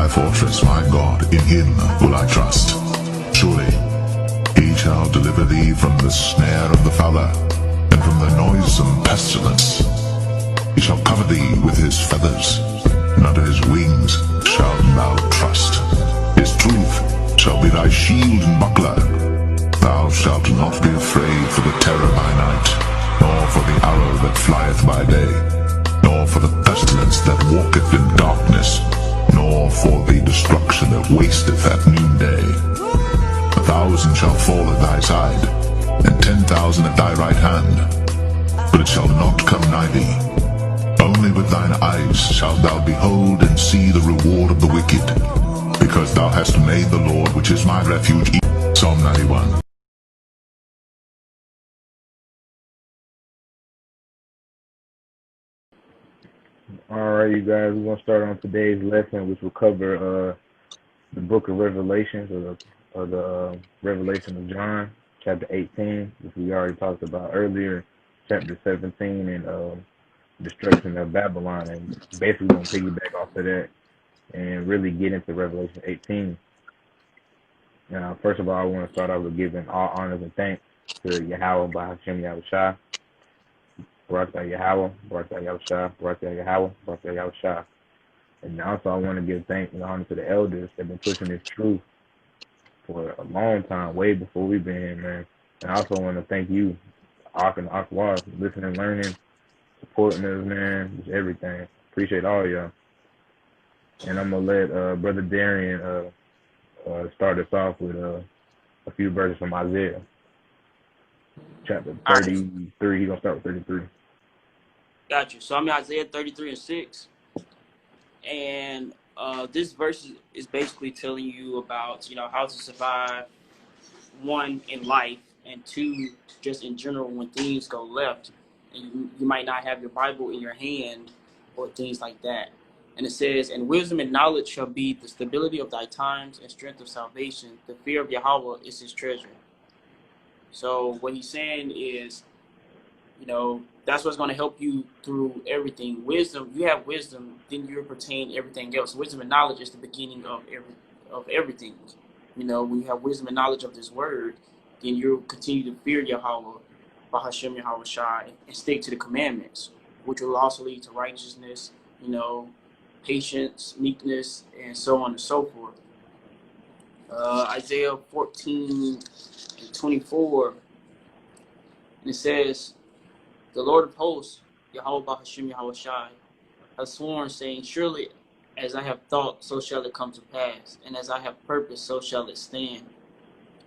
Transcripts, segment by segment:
my fortress, my God, in him will I trust. Surely he shall deliver thee from the snare of the fowler, and from the noisome pestilence. He shall cover thee with his feathers, and under his wings shalt thou trust. His truth shall be thy shield and buckler. Thou shalt not be afraid for the terror by night, nor for the arrow that flieth by day, nor for the pestilence that walketh in darkness, nor for the destruction that wasteth at noonday. 1,000 shall fall at thy side, and 10,000 at thy right hand, but it shall not come nigh thee. Only with thine eyes shalt thou behold and see the reward of the wicked, because thou hast made the Lord, which is my refuge. Psalm 91. Alright, you guys, we're going to start on today's lesson, which will cover the book of Revelations, or the Revelation of John, chapter 18, which we already talked about earlier, chapter 17, and destruction of Babylon, and basically going to piggyback off of that and really get into Revelation 18. Now, first of all, I want to start off with giving all honors and thanks to Yahweh by Hashem Yahushua. Barak Yahweh, Barak Yahushua, Barak Yahweh, Barak Yahushua. And also I want to give thanks and honor to the elders that have been pushing this truth for a long time, way before we've been here, man. And I also want to thank you, Ak and Akwar, listening, learning, supporting us, man, just everything. Appreciate all y'all. And I'm going to let Brother Darian start us off with a few verses from Isaiah. Chapter 33, he's going to start with 33. Got you. So I'm in Isaiah 33:6. And this verse is basically telling you about, how to survive, one, in life, and two, just in general, when things go left and you might not have your Bible in your hand or things like that. And it says, and wisdom and knowledge shall be the stability of thy times and strength of salvation. The fear of Yahweh is his treasure. So what he's saying is, that's what's going to help you through everything. Wisdom, you have wisdom, then you pertain everything else. Wisdom and knowledge is the beginning of everything. When you have wisdom and knowledge of this word, then you'll continue to fear Yahweh, Bahashem Yahweh Shai, and stick to the commandments, which will also lead to righteousness, patience, meekness, and so on and so forth. Isaiah 14:24, and it says, the Lord of hosts, Yahweh Bahashem Yahweh Shai, has sworn, saying, surely as I have thought, so shall it come to pass, and as I have purposed, so shall it stand.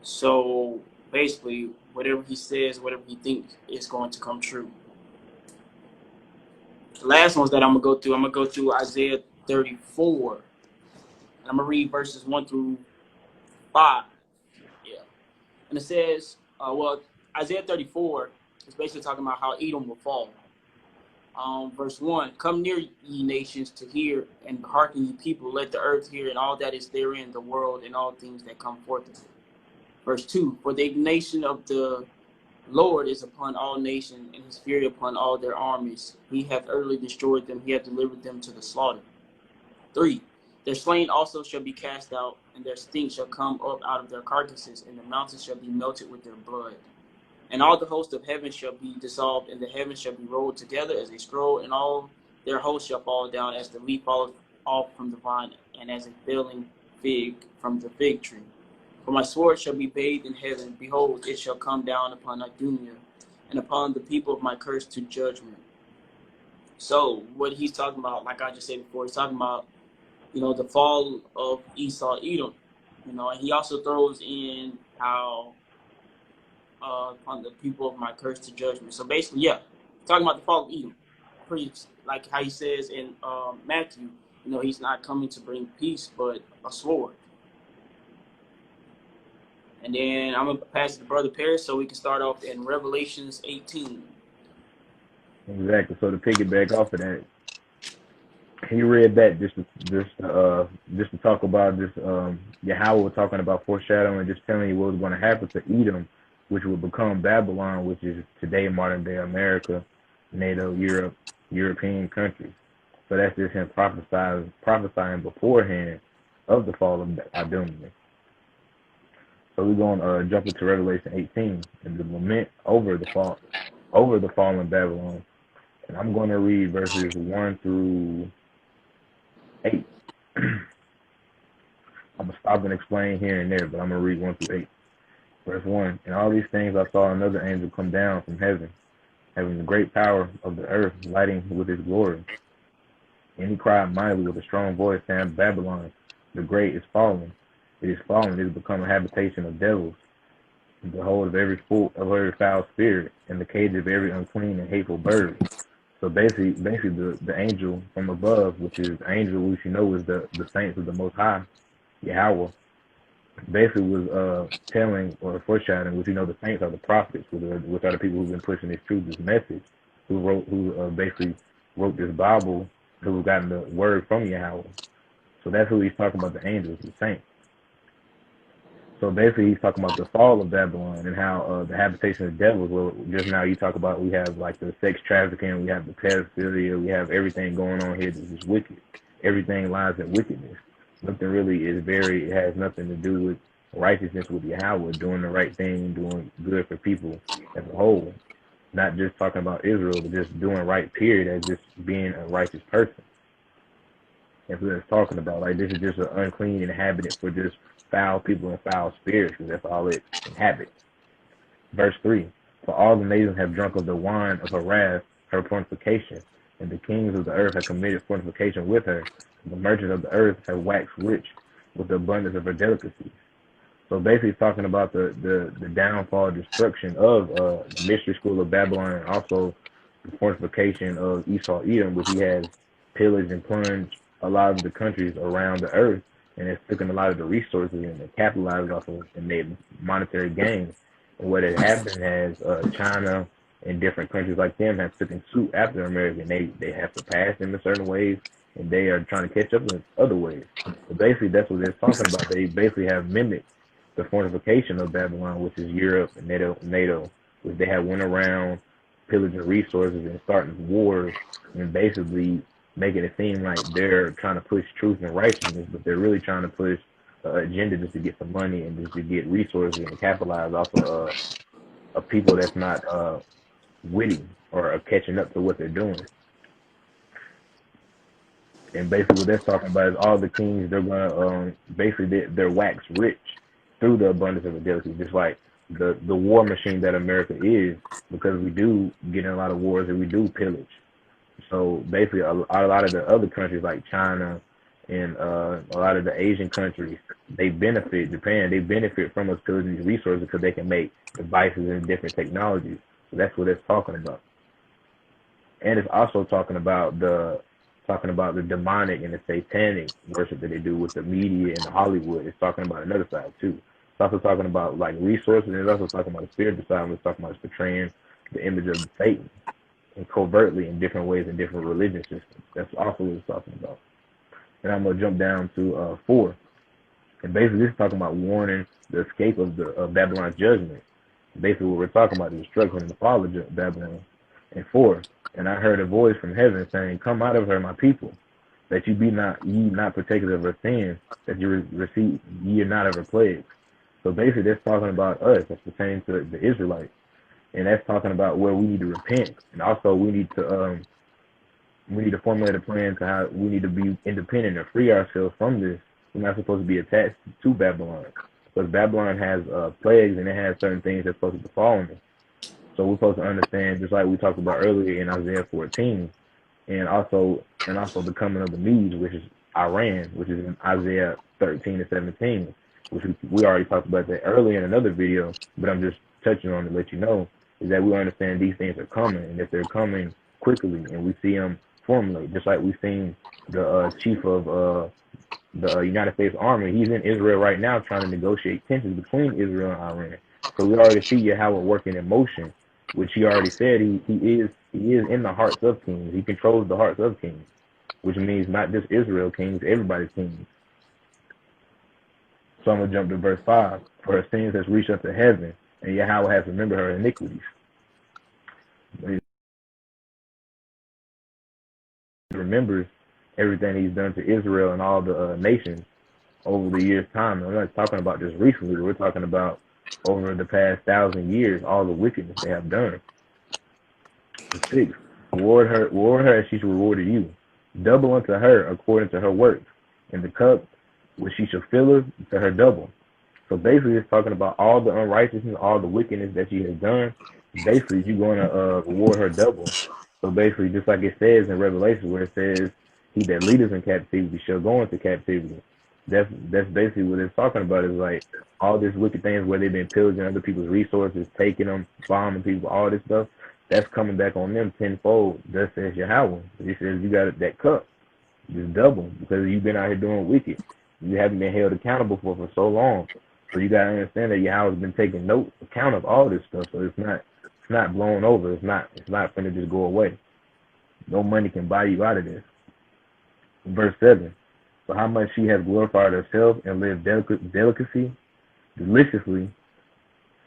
So basically, whatever he says, whatever he thinks, is going to come true. The last ones that I'm going to go through Isaiah 34. And I'm going to read verses 1 through 5. Yeah. And it says, Isaiah 34 is basically talking about how Edom will fall. Verse 1, come near, ye nations, to hear, and hearken, ye people, let the earth hear, and all that is therein, the world, and all things that come forth of it. Verse 2, for the indignation of the Lord is upon all nations, and his fury upon all their armies. He hath utterly destroyed them, he hath delivered them to the slaughter. 3, their slain also shall be cast out, and their stink shall come up out of their carcasses, and the mountains shall be melted with their blood. And all the host of heaven shall be dissolved, and the heavens shall be rolled together as a scroll, and all their hosts shall fall down as the leaf falleth off from the vine, and as a failing fig from the fig tree. For my sword shall be bathed in heaven. Behold, it shall come down upon Adunia, and upon the people of my curse to judgment. So what he's talking about, like I just said before, he's talking about, the fall of Esau, Edom. And he also throws in how upon the people of my curse to judgment. So basically, talking about the fall of Edom. Pretty like how he says in Matthew, he's not coming to bring peace, but a sword. And then I'm going to pass it to Brother Paris so we can start off in Revelations 18. Exactly. So to piggyback off of that, he read that just to talk about this. Yahweh was talking about foreshadowing, just telling you what was going to happen to Edom, which will become Babylon, which is today modern day America, NATO, Europe, European countries. So that's just him prophesying beforehand of the fall of Idumea. So we're going to jump into Revelation 18 and the lament over the fallen Babylon. And I'm going to read verses 1 through 8. I'm going to stop and explain here and there, but I'm going to read 1 through 8. Verse 1, and all these things I saw another angel come down from heaven, having the great power of the earth, lighting with his glory. And he cried mightily with a strong voice, saying, Babylon, the great is fallen. It is fallen, it has become a habitation of devils, and the hold of every foul spirit, and the cage of every unclean and hateful bird. So basically the angel from above, which is the angel which you know is the saints of the Most High, Yahweh, basically was telling or foreshadowing, which you know the saints are the prophets, which are the people who've been pushing this truth, this message, who basically wrote this Bible, who've gotten the word from Yahweh. So that's who he's talking about, the angels, the saints. So basically he's talking about the fall of Babylon and how the habitation of devils. Well, just now you talk about we have like the sex trafficking, we have the pedophilia, we have everything going on here that is wicked. Everything lies in wickedness. Nothing really it has nothing to do with righteousness with Yahweh, doing the right thing, doing good for people as a whole. Not just talking about Israel, but just doing right, period, as just being a righteous person. That's what it's talking about. Like, this is just an unclean inhabitant for just foul people and foul spirits, because that's all it inhabits. Verse 3, for all the nations have drunk of the wine of her wrath, her fornication, and the kings of the earth have committed fornication with her. The merchants of the earth have waxed rich with the abundance of her delicacies. So basically it's talking about the downfall, destruction of the mystery school of Babylon, and also the fortification of Esau Edom, which he has pillaged and plunged a lot of the countries around the earth, and has taken a lot of the resources and capitalized off of and made monetary gains. And what has happened has China and different countries like them have taken suit after America, and they have surpassed them in certain ways, and they are trying to catch up in other ways. But basically that's what they're talking about. They basically have mimicked the fortification of Babylon, which is Europe and NATO, which they have went around pillaging resources and starting wars and basically making it seem like they're trying to push truth and righteousness, but they're really trying to push agenda just to get some money and just to get resources and capitalize off of people that's not witty or catching up to what they're doing. And basically what they're talking about is all the kings, they're going to, they're wax rich through the abundance of ability, just like the war machine that America is, because we do get in a lot of wars and we do pillage. So basically a lot of the other countries like China and a lot of the Asian countries, they benefit, Japan, they benefit from us pillaging these resources because they can make devices and different technologies. So that's what it's talking about. And it's also talking about the demonic and the satanic worship that they do with the media and the Hollywood. It's talking about another side too. It's also talking about like resources, and it's also talking about the spiritual side. It's talking about portraying the image of Satan and covertly in different ways in different religion systems. That's also what it's talking about. And I'm gonna jump down to 4. And basically this is talking about warning the escape of Babylon's judgment. Basically what we're talking about is the destruction and the fall of Babylon. And 4, and I heard a voice from heaven saying, come out of her, my people, that ye not partakers of her sins, that you receive ye are not of her plagues. So basically that's talking about us. That's pertaining to the Israelites. And that's talking about where we need to repent. And also we need to formulate a plan to how we need to be independent and free ourselves from this. We're not supposed to be attached to Babylon, because Babylon has plagues and it has certain things that's supposed to befall them. So we're supposed to understand, just like we talked about earlier in Isaiah 14, and also the coming of the Medes, which is Iran, which is in Isaiah 13 and 17, which we already talked about that earlier in another video, but I'm just touching on to let you know, is that we understand these things are coming, and if they're coming quickly, and we see them formulate, just like we've seen the chief of the United States Army, he's in Israel right now trying to negotiate tensions between Israel and Iran. So we already see Yahweh working in motion, which he already said he is in the hearts of kings. He controls the hearts of kings, which means not just Israel kings, everybody's kings. So I'm going to jump to verse 5. For her sins has reached up to heaven, and Yahweh has remembered her iniquities. He remembers everything he's done to Israel and all the nations, over the years' time. I'm not talking about just recently. We're talking about over the past 1,000 years, all the wickedness they have done. The sixth, reward her as she rewarded you. Double unto her according to her works. And the cup which she shall fill her to her double. So basically, it's talking about all the unrighteousness, all the wickedness that she has done. Basically, you're going to reward her double. So basically, just like it says in Revelation, where it says, "He that leadeth in captivity shall go into captivity." That's basically what it's talking about. Is like all this wicked things where they've been pillaging other people's resources, taking them, bombing people, all this stuff. That's coming back on them tenfold. Thus says Yahweh. He says you got that cup, just double, because you've been out here doing wicked. You haven't been held accountable for so long. So you gotta understand that Yahweh's been taking account of all this stuff. So it's not blown over. It's not gonna just go away. No money can buy you out of this. Verse 7. For how much she has glorified herself and lived deliciously,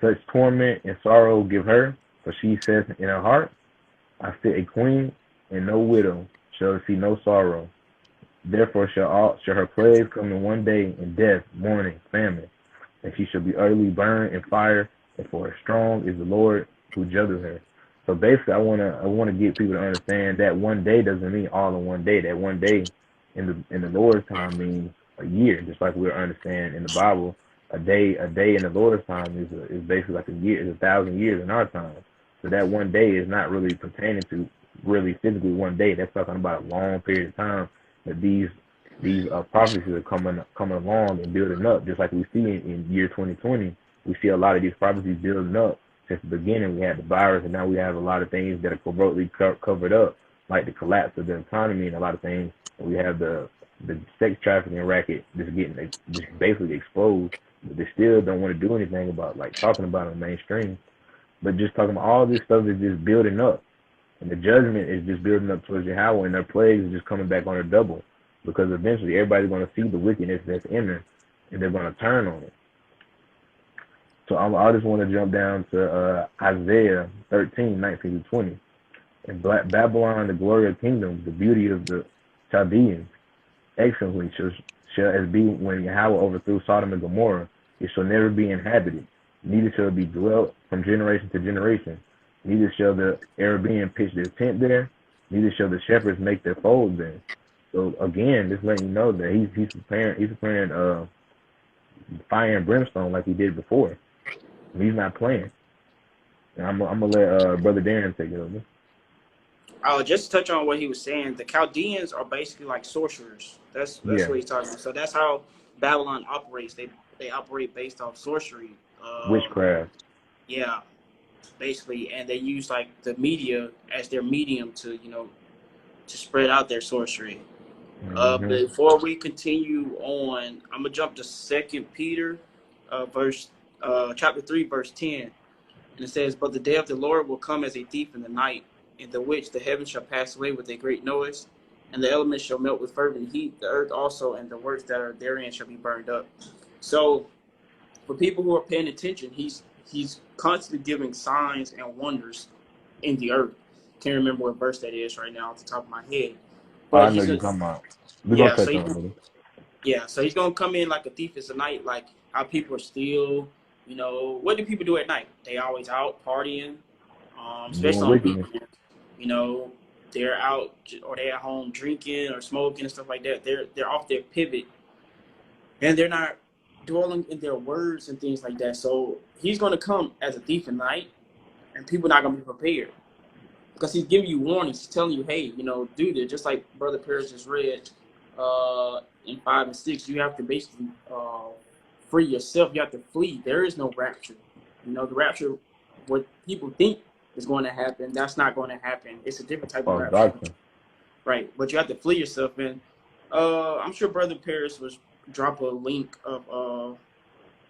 such torment and sorrow give her, for she says in her heart, I sit a queen, and no widow shall see no sorrow. Therefore shall her plagues come in one day, in death, mourning, famine, and she shall be utterly burned in fire, and for strong is the Lord who judges her. So basically, I wanna get people to understand that one day doesn't mean all in one day. That one day in the Lord's time means a year, just like we understand in the Bible. A day in the Lord's time is basically like a year, is 1,000 years in our time. So that one day is not really pertaining to really physically one day. That's talking about a long period of time that these prophecies are coming along and building up, just like we see in year 2020. We see a lot of these prophecies building up since the beginning. We had the virus, and now we have a lot of things that are covertly covered up, like the collapse of the economy and a lot of things. And we have the sex trafficking racket just basically exposed, but they still don't want to do anything about like talking about it in the mainstream. But just talking about all this stuff is just building up. And the judgment is just building up towards Yahweh, and their plagues is just coming back on a double. Because eventually everybody's going to see the wickedness that's in there, and they're going to turn on it. So I just want to jump down to Isaiah 13:19-20. And Babylon, the glory of kingdoms, the beauty of the Chaldeans, excellently shall as be when Yahweh overthrew Sodom and Gomorrah. It shall never be inhabited, neither shall it be dwelt from generation to generation. Neither shall the Arabian pitch their tent there, neither shall the shepherds make their folds there. So again, just letting you know that he's preparing fire and brimstone like he did before. He's not playing. And I'm gonna let Brother Darren take it over. I'll just touch on what he was saying. The Chaldeans are basically like sorcerers. That's what he's talking about. So that's how Babylon operates. They operate based off sorcery, witchcraft. Yeah, basically, and they use like the media as their medium to to spread out their sorcery. Before we continue on, I'm gonna jump to 2 Peter, chapter 3, verse 10, and it says, "But the day of the Lord will come as a thief in the night, in the which the heavens shall pass away with a great noise, and the elements shall melt with fervent heat. The earth also and the works that are therein shall be burned up." So, for people who are paying attention, he's constantly giving signs and wonders in the earth. Can't remember what verse that is right now off the top of my head. But I know you're talking about. We're gonna touch on it. Yeah, so he's gonna come in like a thief in the night, like how people are still, what do people do at night? They always out partying, especially on weekends. They're out or they're at home drinking or smoking and stuff like that. They're off their pivot, and they're not dwelling in their words and things like that. So he's gonna come as a thief in the night, and people are not gonna be prepared. Because he's giving you warnings. He's telling you, hey, dude, it just like Brother Paris just read in 5 and 6, you have to basically free yourself. You have to flee. There is no rapture. The rapture, what people think is going to happen, that's not going to happen. It's a different type of rapture. Doctrine. Right. But you have to flee yourself. And I'm sure Brother Paris was drop a link of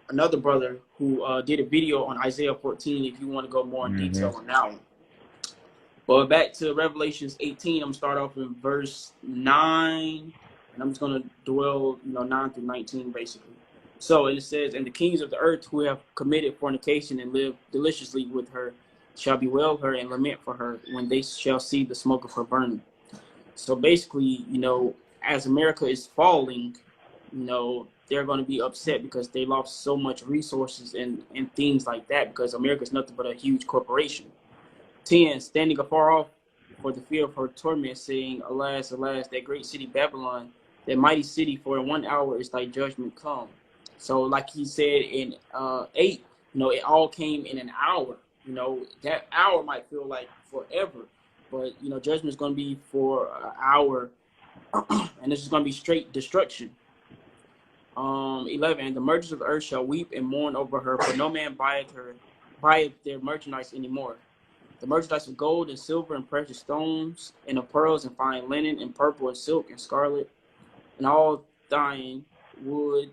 another brother who did a video on Isaiah 14 if you want to go more in detail on that one. But back to Revelations 18, I'm going to start off in verse 9, and I'm just going to dwell, 9 through 19, basically. So it says, "And the kings of the earth who have committed fornication and lived deliciously with her shall bewail her and lament for her when they shall see the smoke of her burning." So basically, as America is falling, they're going to be upset because they lost so much resources and things like that, because America's nothing but a huge corporation. 10, standing afar off for the fear of her torment, saying, Alas, alas, that great city Babylon, that mighty city, for in 1 hour is thy judgment come. So like he said in 8, it all came in an hour. That hour might feel like forever, but judgment is going to be for an hour, and this is going to be straight destruction. 11, and the merchants of the earth shall weep and mourn over her, for no man buyeth their merchandise anymore. The merchandise of gold and silver and precious stones, and of pearls and fine linen, and purple and silk and scarlet, and all thine wood,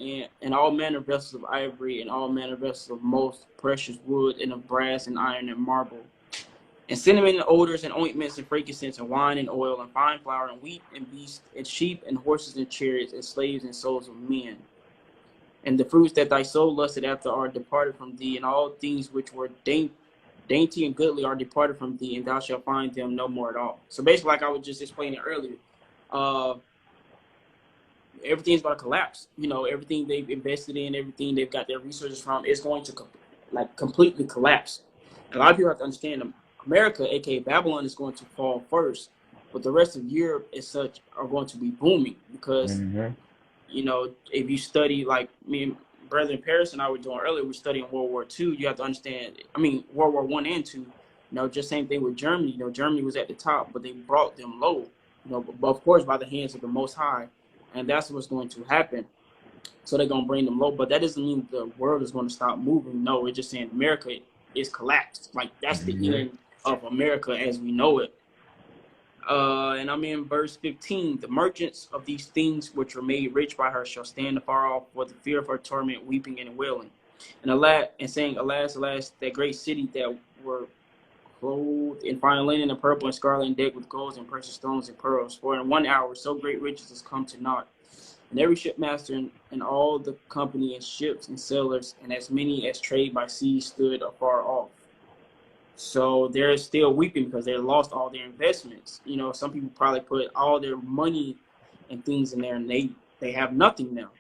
and all manner of vessels of ivory, and all manner of vessels of most precious wood, and of brass and iron and marble, and cinnamon and odors and ointments and frankincense and wine and oil and fine flour and wheat and beasts and sheep and horses and chariots and slaves and souls of men. And the fruits that thy soul lusted after are departed from thee, and all things which were dainty and goodly are departed from thee, and thou shalt find them no more at all. So basically, like I was just explaining earlier, everything's going to collapse. Everything they've invested in, everything they've got their resources from, is going to completely collapse. And a lot of people have to understand America, aka Babylon, is going to fall first, but the rest of Europe as such are going to be booming because, if you study, like me and Brother Paris and I were doing earlier, we're studying World War II. You have to understand, World War I and II, just same thing with Germany. Germany was at the top, but they brought them low, of course, by the hands of the Most High. And that's what's going to happen. So they're going to bring them low. But that doesn't mean the world is going to stop moving. No, it's just saying America is collapsed. Like, that's the end of America as we know it. And I'm in verse 15. The merchants of these things which were made rich by her shall stand afar off for the fear of her torment, weeping and wailing. And saying, Alas, alas, that great city that were clothed in fine linen and purple and scarlet and decked with gold and precious stones and pearls. For in 1 hour so great riches has come to naught. And every shipmaster and all the company and ships and sailors and as many as trade by sea stood afar off. So they're still weeping because they lost all their investments. Some people probably put all their money and things in there, and they have nothing now.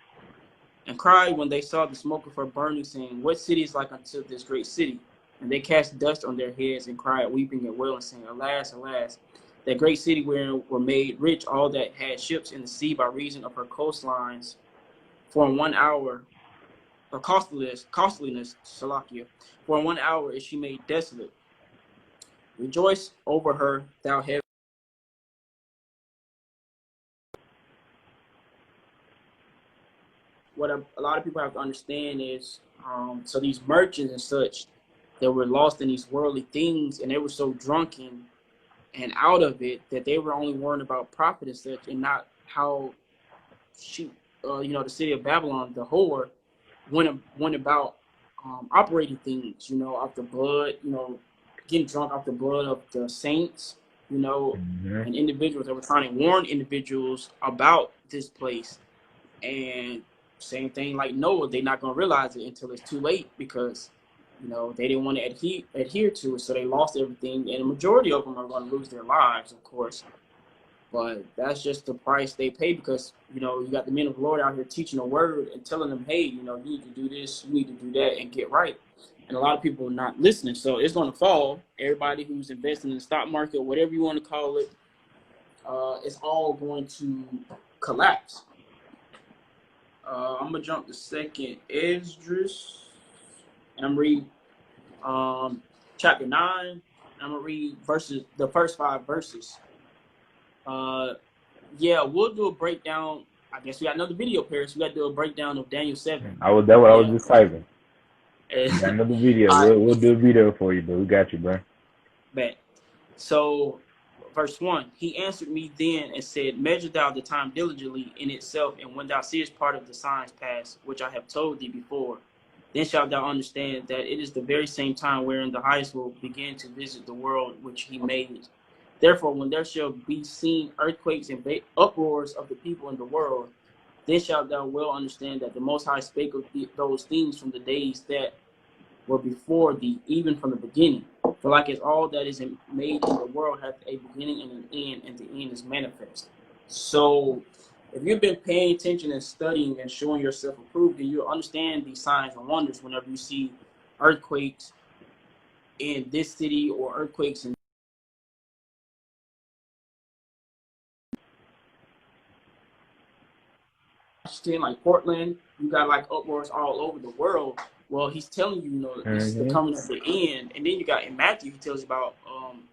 And cried when they saw the smoke of her burning, saying, What city is like unto this great city? And they cast dust on their heads and cried, weeping and wailing, saying, Alas, alas, that great city wherein were made rich all that had ships in the sea by reason of her coastlines. For in 1 hour, or costliness, Salakia, for in 1 hour is she made desolate. Rejoice over her, thou heaven. What a lot of people have to understand is, so these merchants and such, that were lost in these worldly things, and they were so drunken and out of it that they were only worrying about profit and such, and not how the city of Babylon, the whore, went about operating things, off the blood, getting drunk off the blood of the saints, and individuals that were trying to warn individuals about this place. And same thing like Noah, they're not going to realize it until it's too late because they didn't want to adhere to it, so they lost everything, and the majority of them are going to lose their lives, of course. But that's just the price they pay because, you got the men of the Lord out here teaching the word and telling them, hey, you need to do this, you need to do that, and get right. And a lot of people are not listening, so it's going to fall. Everybody who's investing in the stock market, whatever you want to call it, it's all going to collapse. I'm going to jump to 2nd Esdras. And I'm reading chapter 9. And I'm gonna read the first 5 verses. We'll do a breakdown. I guess we got another video, Paris. We got to do a breakdown of Daniel 7. I was just typing. Got another video. We'll do a video for you, but we got you, bro. Bet. So, verse 1. He answered me then and said, Measure thou the time diligently in itself, and when thou seest part of the signs pass, which I have told thee before, then shalt thou understand that it is the very same time wherein the highest will begin to visit the world which he made. Therefore, when there shall be seen earthquakes and uproars of the people in the world, then shalt thou well understand that the Most High spake of those things from the days that were before thee, even from the beginning. For like as all that is made in the world hath a beginning and an end, and the end is manifest. So if you've been paying attention and studying and showing yourself approved, then you'll understand these signs and wonders whenever you see earthquakes in this city or earthquakes in Washington, like Portland. You got like uproars all over the world. Well, he's telling you, this is the coming of the end. And then you got in Matthew, he tells you about,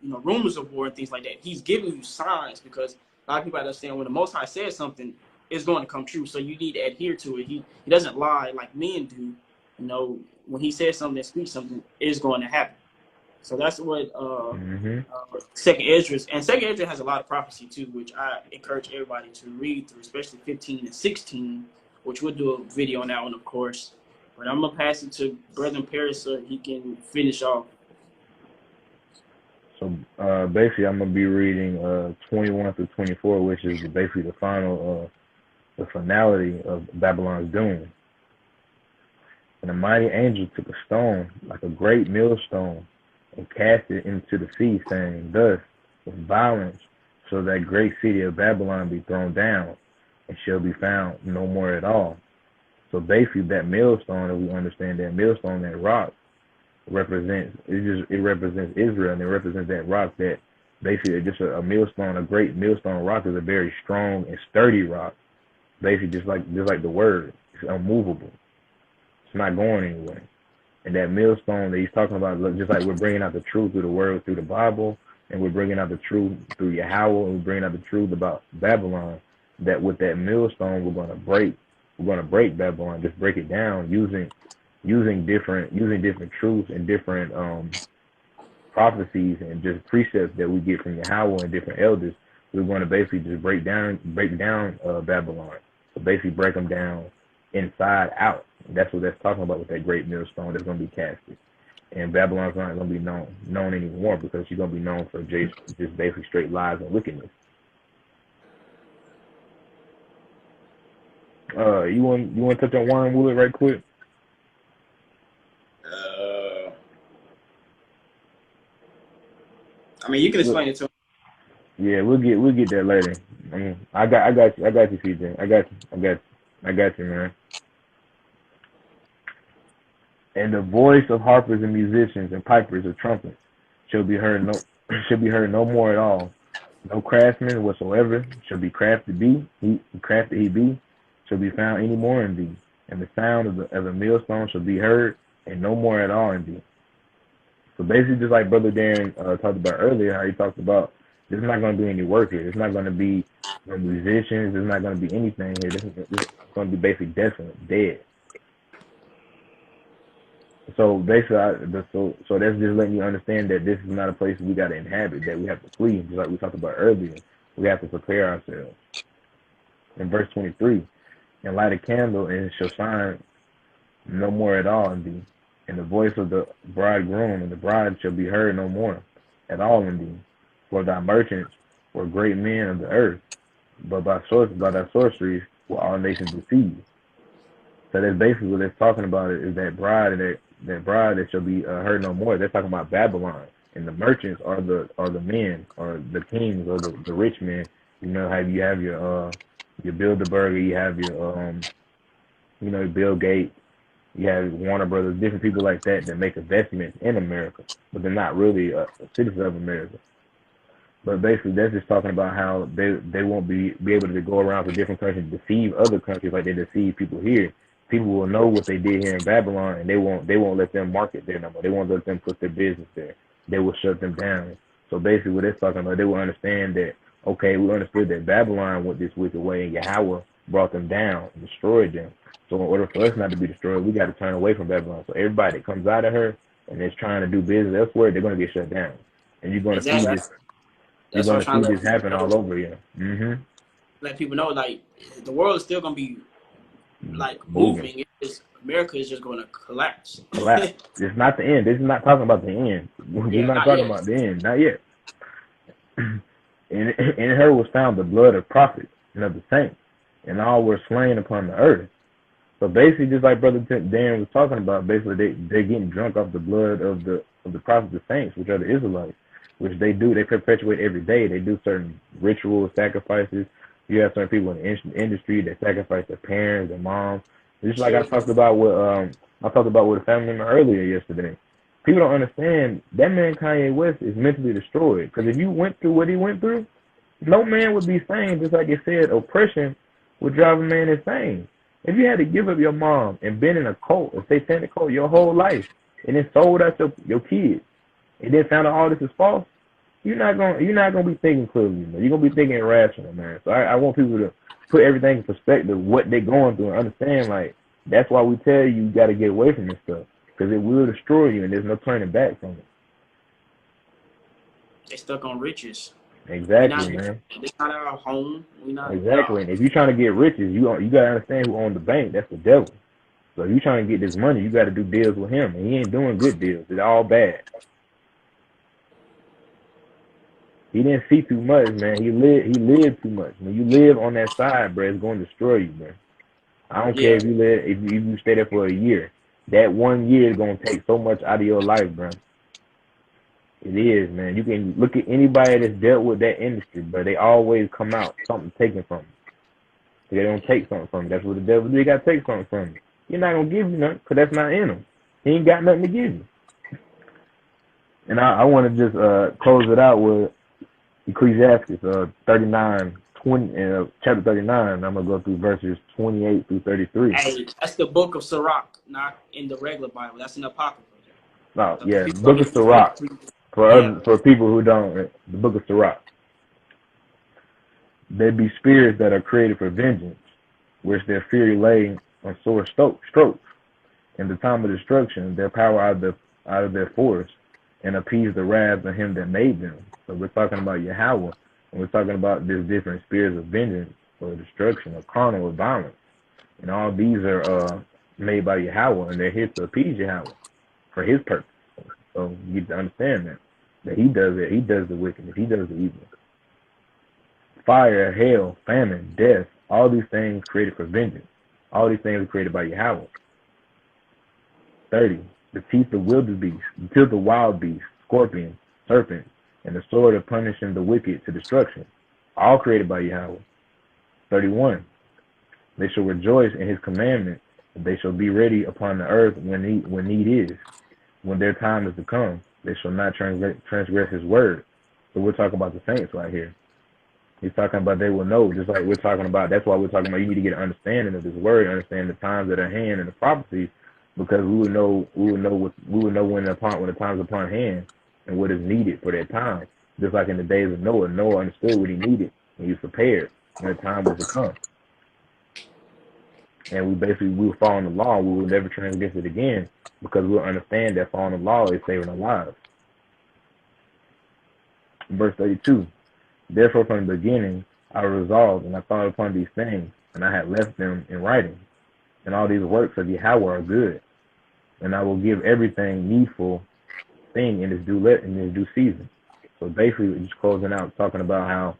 rumors of war and things like that. He's giving you signs because a lot of people understand when the Most High says something, it's going to come true. So you need to adhere to it. He doesn't lie like men do. When he says something and speaks something, it's going to happen. So that's what Second Esdras, and Second Esdras has a lot of prophecy too, which I encourage everybody to read through, especially 15 and 16, which we'll do a video on that one, of course. But I'm gonna pass it to Brother Paris so he can finish off. So basically, I'm gonna be reading 21 through 24, which is basically the final, the finality of Babylon's doom. And a mighty angel took a stone like a great millstone and cast it into the sea, saying, "Thus with violence shall that great city of Babylon be thrown down, and shall be found no more at all." So basically, that millstone, if we understand that millstone, that rock, represents Israel, and it represents that rock that basically just a millstone, a great millstone rock is a very strong and sturdy rock. Basically, just like the word, it's unmovable. It's not going anywhere. And that millstone that he's talking about, just like we're bringing out the truth through the word, through the Bible, and we're bringing out the truth through Yahweh, and we're bringing out the truth about Babylon, that with that millstone, we're going to break Babylon, just break it down using different truths and different prophecies and just precepts that we get from Yahweh and different elders. We're going to basically just break down Babylon. So basically break them down inside out. That's what that's talking about with that great millstone that's going to be casted. And Babylon's not going to be known anymore because she's going to be known for just basically straight lies and wickedness. You want to touch on Wormwood right quick? You can explain it to him. Yeah, we'll get that later. I got you, CJ. I got you, man. And the voice of harpers and musicians and pipers of trumpets shall be heard no more at all. No craftsman whatsoever shall be crafted he be shall be found any more in thee. And the sound of the millstone shall be heard, and no more at all in thee. So basically, just like Brother Darren talked about earlier, how he talked about there's not going to be any work here. There's not going to be no musicians. There's not going to be anything here. This is going to be basically desolate, dead. So basically, so that's just letting you understand that this is not a place we got to inhabit, that we have to flee. Just like we talked about earlier, we have to prepare ourselves. In verse 23, and light a candle, and it shall shine no more at all in thee. And the voice of the bridegroom and the bride shall be heard no more at all in thee. For thy merchants were great men of the earth, but by thy sorceries were all nations deceived. So that's basically what it's talking about, is that bride and that bride that shall be heard no more. They're talking about Babylon, and the merchants are the men, or the kings, or the rich men. You know how you have your Bilderberger, you have your Bill Gates, you have Warner Brothers, different people like that make investments in America, but they're not really a citizen of America. But basically, that's just talking about how they won't be able to go around to different countries and deceive other countries like they deceive people here. People will know what they did here in Babylon, and they won't let them market there no more. They won't let them put their business there. They will shut them down. So basically, what they're talking about, they will understand that, okay, we understood that Babylon went this wicked way, and Yahweh brought them down and destroyed them. So in order for us not to be destroyed, we got to turn away from Babylon. So everybody that comes out of her and is trying to do business elsewhere, they're going to get shut down. And you're going to see this. You're going to see this happen all over here. Mm-hmm. Let people know, like, the world is still going to be, like, moving. America is just going to collapse. It's not the end. This is not talking about the end. We're not talking about the end. Not yet. In her was found the blood of prophets and of the saints, and all were slain upon the earth. So basically, just like Brother Dan was talking about, basically they're getting drunk off the blood of the prophets, the saints, which are the Israelites, which they perpetuate every day. They do certain rituals, sacrifices. You have certain people in the industry that sacrifice their parents, their moms. Just like I Children. talked about with a family member earlier yesterday. People don't understand that man Kanye West is mentally destroyed. Because if you went through what he went through, no man would be sane. Just like you said, oppression would drive a man insane. If you had to give up your mom and been in a cult, a satanic cult, your whole life, and then sold out your kids, and then found out all this is false, you're not gonna be thinking clearly, man. You're gonna be thinking irrational, man. So I want people to put everything in perspective, what they're going through, and understand, like, that's why we tell you got to get away from this stuff, because it will destroy you, and there's no turning back from it. They stuck on riches. Exactly, man. It's not our home. We not exactly. And if you're trying to get riches, you gotta understand who owns the bank. That's the devil. So if you're trying to get this money, you got to do deals with him, and he ain't doing good deals. It's all bad. He didn't see too much, man. He lived too much. When you live on that side, bro, it's going to destroy you, man. I don't care if you stay there for a year. That 1 year is going to take so much out of your life, bro. It is, man. You can look at anybody that's dealt with that industry, but they always come out something taken from them. They don't take something from them. That's what the devil do. They got to take something from you. He's not going to give you nothing because that's not in him. He ain't got nothing to give you. And I want to just close it out with Ecclesiastes 39:20, chapter 39. I'm going to go through verses 28 through 33. Hey, that's the book of Sirach, not in the regular Bible. That's an apocrypha. No, yeah, the book of Sirach. For people who don't, the book of Sirach. There be spirits that are created for vengeance, which their fury lay on sore strokes. In the time of destruction, their power out of their force, and appease the wrath of him that made them. So we're talking about Yahweh, and we're talking about these different spirits of vengeance or destruction or carnal or violence. And all these are made by Yahweh, and they're here to appease Yahweh for his purpose. So you get to understand that he does it. He does the wickedness. He does the evil. Fire, hail, famine, death, all these things created for vengeance. All these things are created by Yahweh. 30. The teeth of wildebeest, the teeth of wild beasts, scorpions, serpents, and the sword of punishing the wicked to destruction. All created by Yahweh. 31. They shall rejoice in his commandment. They shall be ready upon the earth when need is. When their time is to come, they shall not transgress his word. So we're talking about the saints right here. He's talking about they will know, just like we're talking about. That's why we're talking about you need to get an understanding of this word, understand the times that are at hand and the prophecies, because we would know when the time's upon hand and what is needed for that time. Just like in the days of Noah, Noah understood what he needed and he was prepared when the time was to come. And we will follow the law. We will never transgress it again because we'll understand that following the law is saving our lives. Verse 32. Therefore, from the beginning, I resolved and I thought upon these things, and I had left them in writing. And all these works of Yahweh are good, and I will give everything needful thing in its due season. So basically, we're just closing out talking about how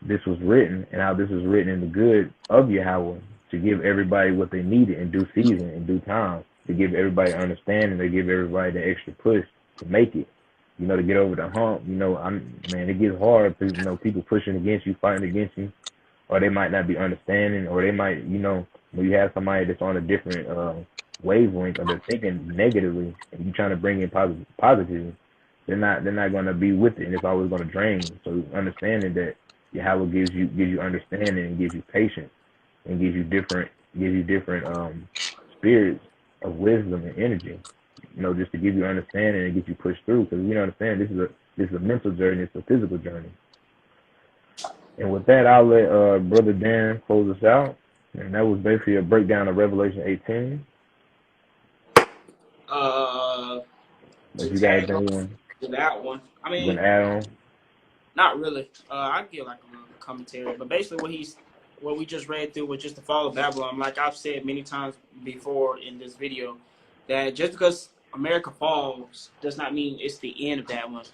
this was written and how this was written in the good of Yahweh to give everybody what they needed in due season, in due time, to give everybody understanding, to give everybody the extra push to make it. To get over the hump. It gets hard. People pushing against you, fighting against you, or they might not be understanding, or they might, when you have somebody that's on a different wavelength, or they're thinking negatively, and you trying to bring in positivity, they're not going to be with it, and it's always going to drain you. So understanding that Yahweh gives you understanding and gives you patience and gives you different spirits of wisdom and energy. Just to give you understanding and get you pushed through, because understand this is a mental journey, it's a physical journey. And with that, I'll let Brother Dan close us out. And that was basically a breakdown of Revelation 18. If you guys that one, you can add on. Not really. I give like a little commentary, but basically what we just read through was just the fall of Babylon. Like I've said many times before in this video, that just because America falls does not mean it's the end of that one.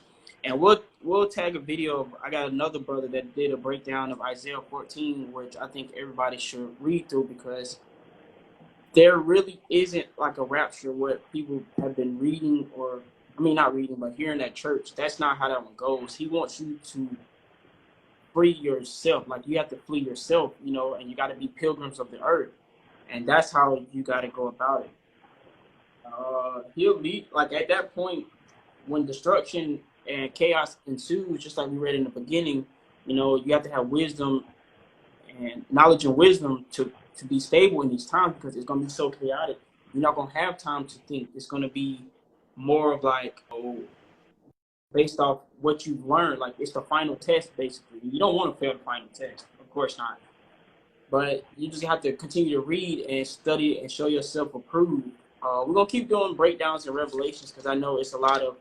And we'll tag a video. I got another brother that did a breakdown of Isaiah 14, which I think everybody should read through, because there really isn't like a rapture what people have been reading, or not reading, but hearing at church. That's not how that one goes. He wants you to free yourself. Like you have to flee yourself, you know, and you got to be pilgrims of the earth, and that's how you got to go about it. He'll be like at that point when destruction and chaos ensues, just like we read in the beginning. You know, you have to have wisdom and knowledge and wisdom to be stable in these times, because it's going to be so chaotic. You're not going to have time to think. It's going to be more of like, oh, based off what you've learned. Like it's the final test, basically. You don't want to fail the final test, of course not. But you just have to continue to read and study and show yourself approved. We're gonna keep doing breakdowns and revelations, because I know it's a lot of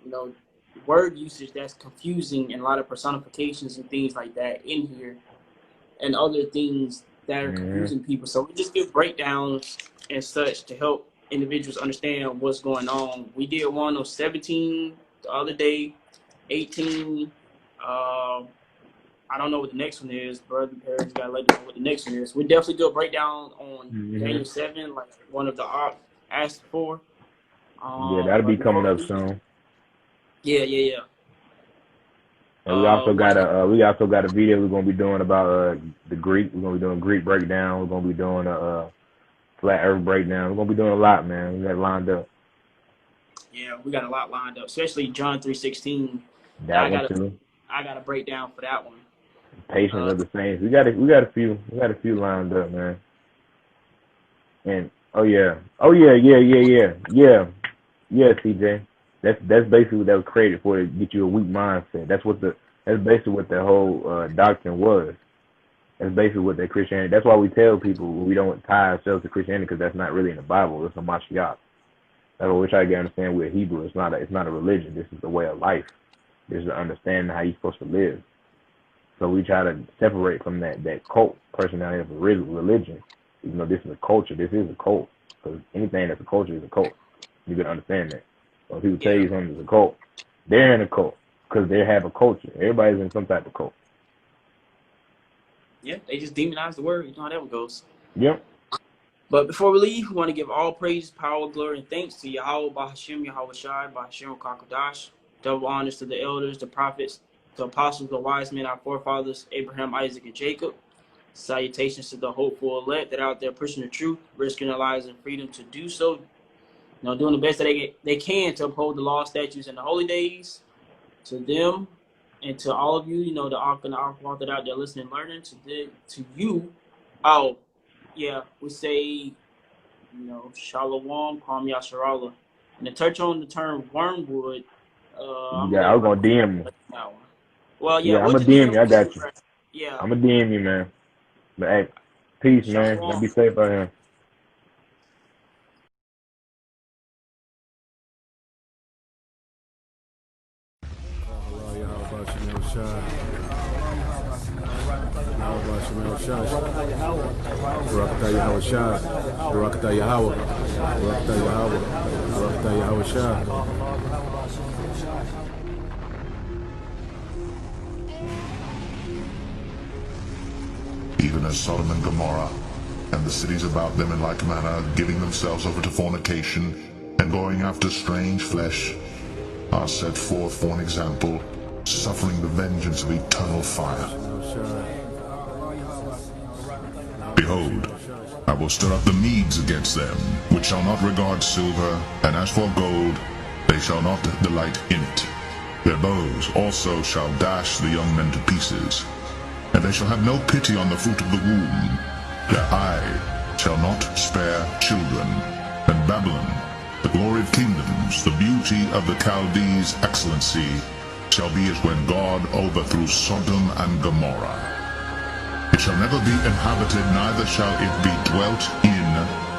you know, word usage that's confusing, and a lot of personifications and things like that in here, and other things that are confusing people. So we just give breakdowns and such to help individuals understand what's going on. We did one on 17 the other day, 18. I don't know what the next one is. Brother Perry's got to let me know what the next one is. We definitely do a breakdown on Daniel 7, like one of the asked for. Yeah, that'll be coming up soon. Yeah. And we also got a video we're gonna be doing about the Greek. We're gonna be doing Greek breakdown. We're gonna be doing a flat Earth breakdown. We're gonna be doing a lot, man. We got it lined up. Yeah, we got a lot lined up, especially John 3:16. That one too. I got a breakdown for that one. Patience of the saints. We got a few lined up, man. And yeah, CJ. That's basically what that was created for, to get you a weak mindset. That's basically what the whole doctrine was. That's basically what that Christianity. That's why we tell people we don't tie ourselves to Christianity, because that's not really in the Bible. It's a Mashiach. That's what we try to get understand. We're Hebrew. It's not a religion. This is the way of life. This is understanding how you're supposed to live. So we try to separate from that cult personality of a religion. Even though this is a culture, this is a cult. Because anything that's a culture is a cult. You can understand that. So if people tell you something is a cult, they're in a cult because they have a culture. Everybody's in some type of cult. Yeah, they just demonize the word. You know how that one goes. Yep. But before we leave, we want to give all praise, power, glory, and thanks to Yahweh, Bahashim, Yahweh Shai, Bahashim, Kakadash. Double honors to the elders, the prophets, the apostles, the wise men, our forefathers, Abraham, Isaac, and Jacob. Salutations to the hopeful elect that are out there pushing the truth, risking their lives and freedom to do so. You know, doing the best that they can to uphold the law, statutes, and the holy days. To them and to all of you, you know, the Ark and the Ark that out there listening and learning. To you, we say, you know, Shalom, Kwam Yasharallah. And to touch on the term wormwood, I was gonna DM you. Well, yeah, I'm gonna DM you. I got you. Yeah, I'm gonna DM you, man. But hey, peace, man. Y'all be safe out here. Even as Sodom and Gomorrah, and the cities about them in like manner, giving themselves over to fornication, and going after strange flesh, are set forth for an example, suffering the vengeance of eternal fire. Behold, I will stir up the Medes against them, which shall not regard silver, and as for gold, they shall not delight in it. Their bows also shall dash the young men to pieces, and they shall have no pity on the fruit of the womb. Their eye shall not spare children. And Babylon, the glory of kingdoms, the beauty of the Chaldees' excellency, shall be as when God overthrew Sodom and Gomorrah. It shall never be inhabited, neither shall it be dwelt in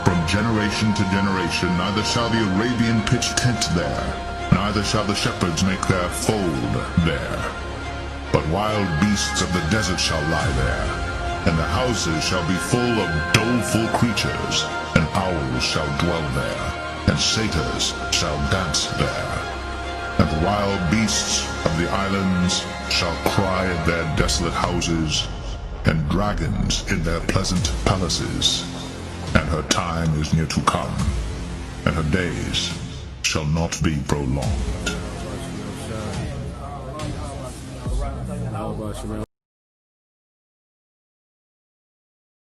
from generation to generation, neither shall the Arabian pitch tent there, neither shall the shepherds make their fold there. But wild beasts of the desert shall lie there, and the houses shall be full of doleful creatures, and owls shall dwell there, and satyrs shall dance there. And the wild beasts of the islands shall cry in their desolate houses, and dragons in their pleasant palaces. And her time is near to come, and her days shall not be prolonged. How about you, man?